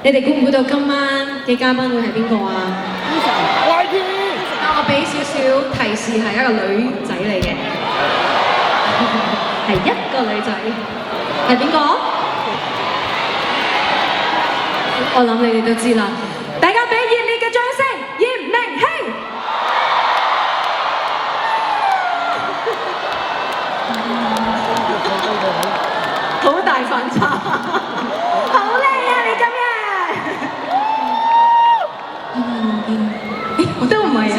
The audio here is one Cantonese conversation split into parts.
你哋估唔估到今晚嘅嘉賓會係邊個啊？我俾少少提示係一個女仔嚟嘅，係一個女仔，係邊個？我諗你哋都知啦，大家俾熱烈嘅掌聲，葉明熙。好大反差，好靚啊！你今日，都唔係啊，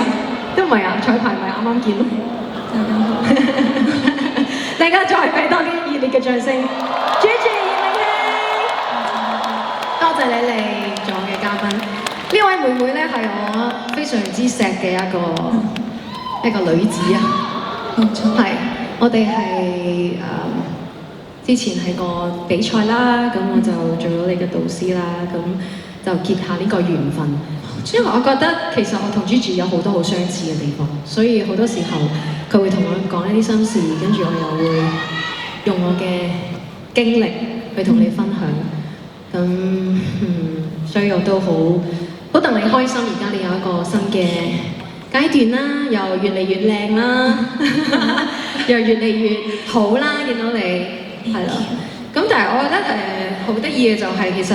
都唔係啊，彩排咪啱啱見咯。大家再俾多啲熱烈嘅掌聲，主持葉明熙，多謝你嚟做我嘅嘉賓。呢位妹妹咧係我非常之錫嘅一個女子啊，冇錯，係我哋係之前係個比賽啦，咁我就做咗你嘅導師啦，咁就結下呢個緣分。因為我覺得其實我同 Gigi 有好多好相似嘅地方，所以好多時候佢會同我講一啲心事，跟住我又會用我嘅經歷去同你分享。咁所以我都好戥你開心，而家你有一個新嘅階段啦，又越嚟越靚啦，又越嚟越好啦，見到你。係啦，咁但係我覺得好得意嘅就係其實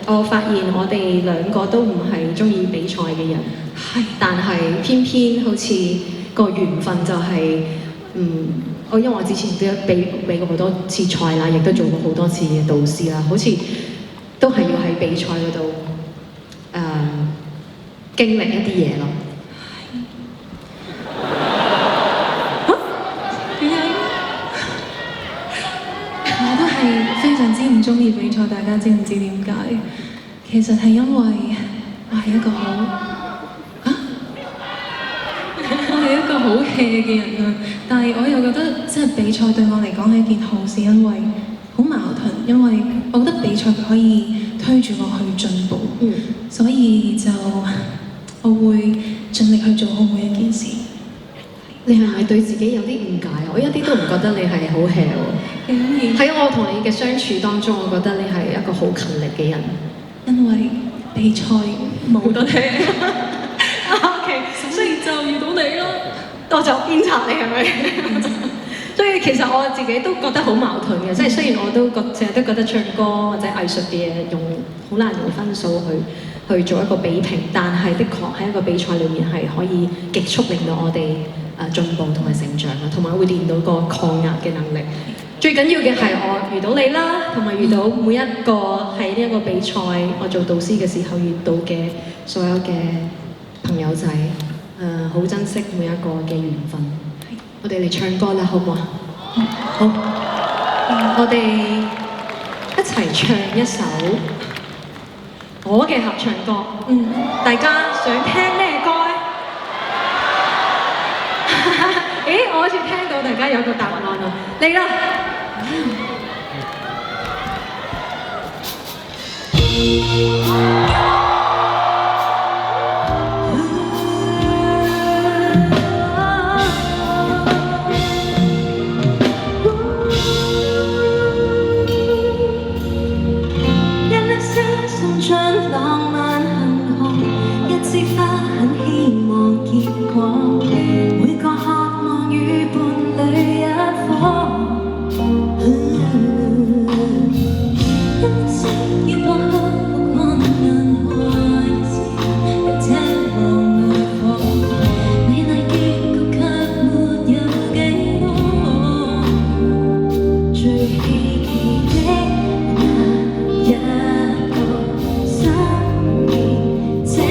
我發現我哋兩個都唔係中意比賽嘅人，但係偏偏好似個緣分就係、因為我之前都比過好多次賽啦，亦都做過好多次嘅導師啦，好似都係要喺比賽嗰度經歷一啲嘢咯。非常之唔中意比賽，大家知唔知點解？其實係因為我係一個好 hea 嘅人啊！但係我又覺得即係比賽對我嚟講係一件好事，因為好矛盾，因為我覺得比賽可以推住我去進步，所以就我會盡力去做好每一件事。你係咪對自己有啲誤解？我一啲都唔覺得你係好 hea 喎。喺我同你嘅相處當中，我覺得你係一個好勤力嘅人。因為比賽冇得聽。OK， 所以就遇到你咯，我就鞭策你係咪？所以其實我自己都覺得好矛盾嘅，即係雖然我都成日都覺得唱歌或者藝術嘅嘢好難用分數去做一個比評，但係的確喺一個比賽裏面係可以極速令到我哋進步同埋成長啊，同埋會練到個抗壓嘅能力。最緊要嘅係我遇到你啦，同埋遇到每一個喺呢一個比賽我做導師嘅時候遇到嘅所有嘅朋友仔，好珍惜每一個嘅緣分。我哋嚟唱歌啦，好唔好啊？好，我哋一齊唱一首我嘅合唱歌。大家想聽咩歌咧？咦，我好似聽到大家有個答案啊！嚟啦！一聲送進浪漫恆河，一枝花很希望結果，每個渴望與伴侶一顆。一生要過克服困難和一時，又奢望愛火，美麗結局卻沒有幾多。最稀奇的那一個生命，這一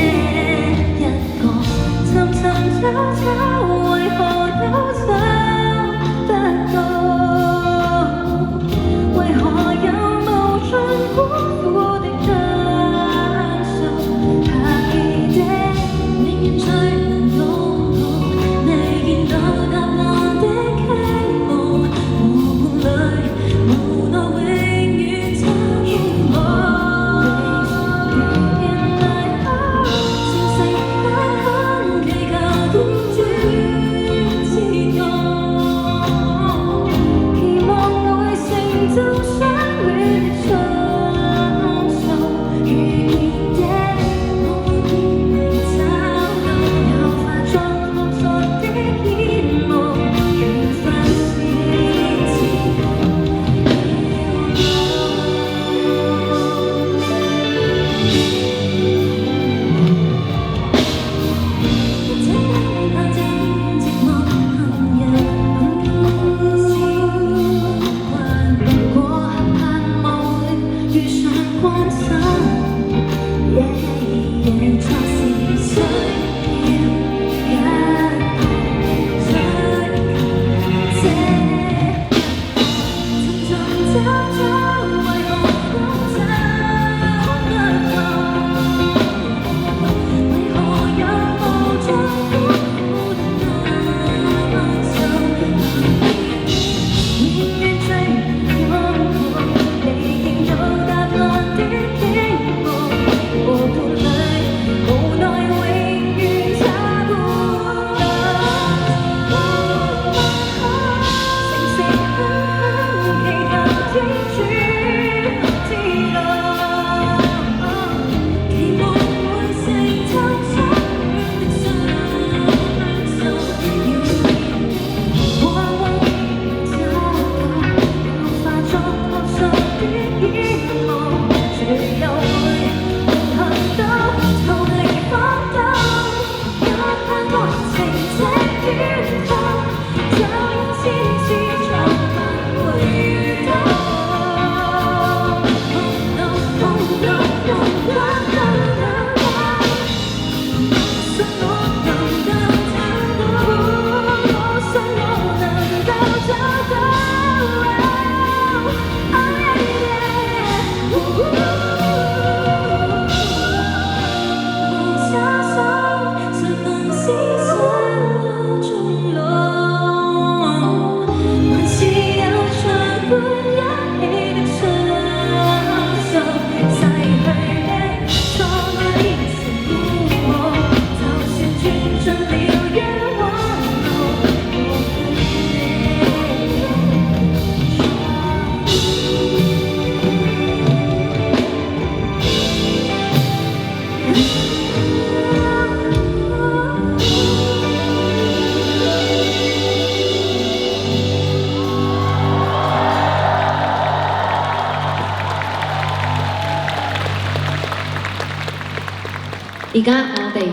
而家我哋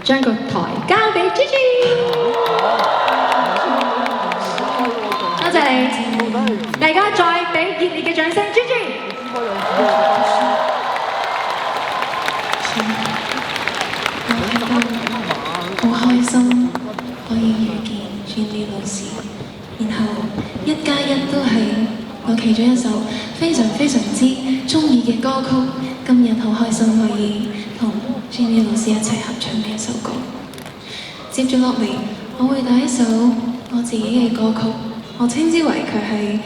將個台交俾 Gigi， 多謝你，大家再俾熱烈嘅掌聲 ，Gigi。好開心可以遇見 Jenny 老師，然後1+1都係我其中一首非常非常之中意嘅歌曲。今日好開心可以同 Jenny 老師一齊合唱呢一首歌。接住落嚟，我會帶一首我自己嘅歌曲，我稱之為佢係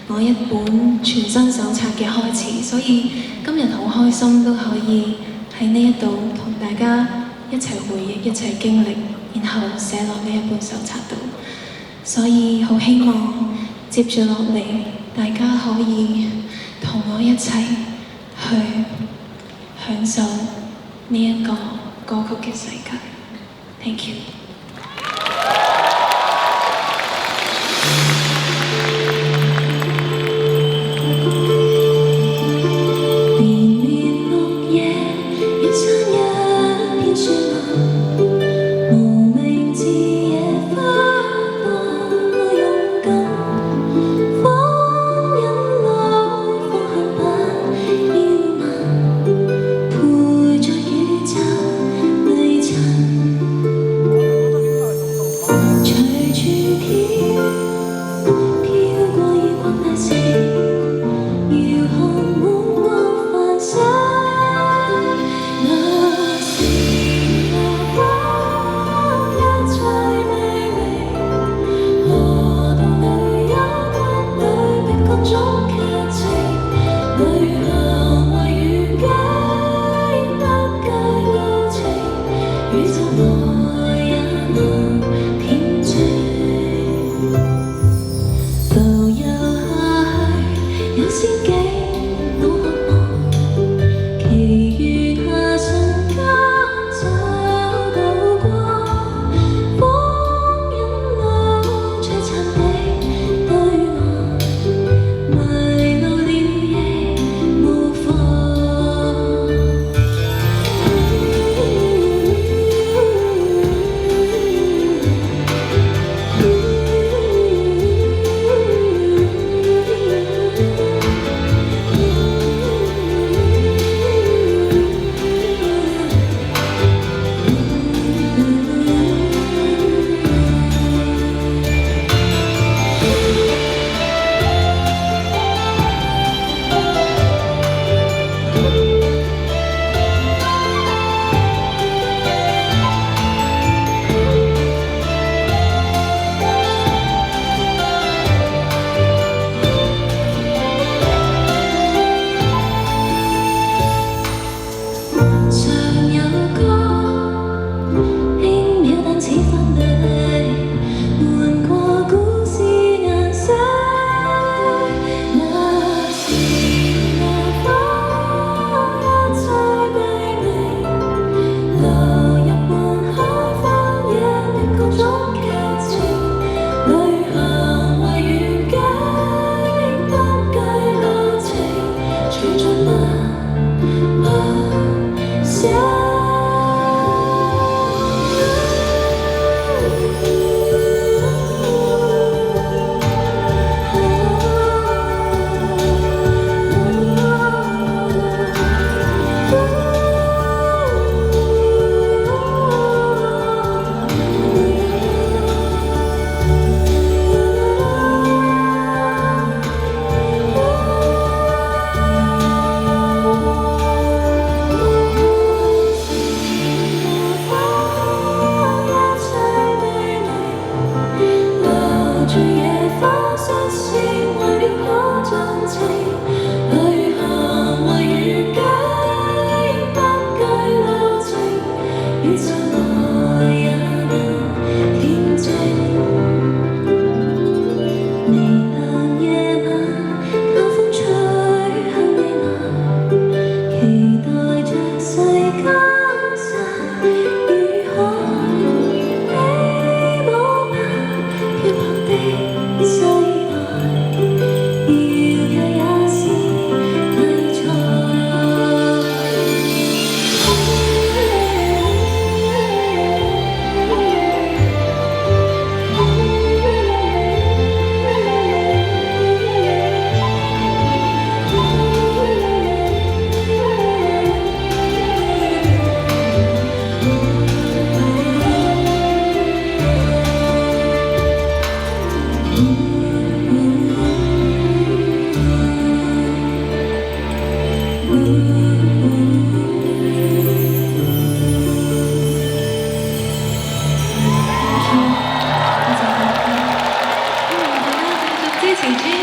我一本全新手冊嘅開始，所以今日好開心都可以喺呢一度同大家一齊回憶、一齊經歷，然後寫落呢一本手冊度。所以好希望接住落嚟，大家可以同我一齊去享受呢一個歌曲嘅世界。Thank you。支持 G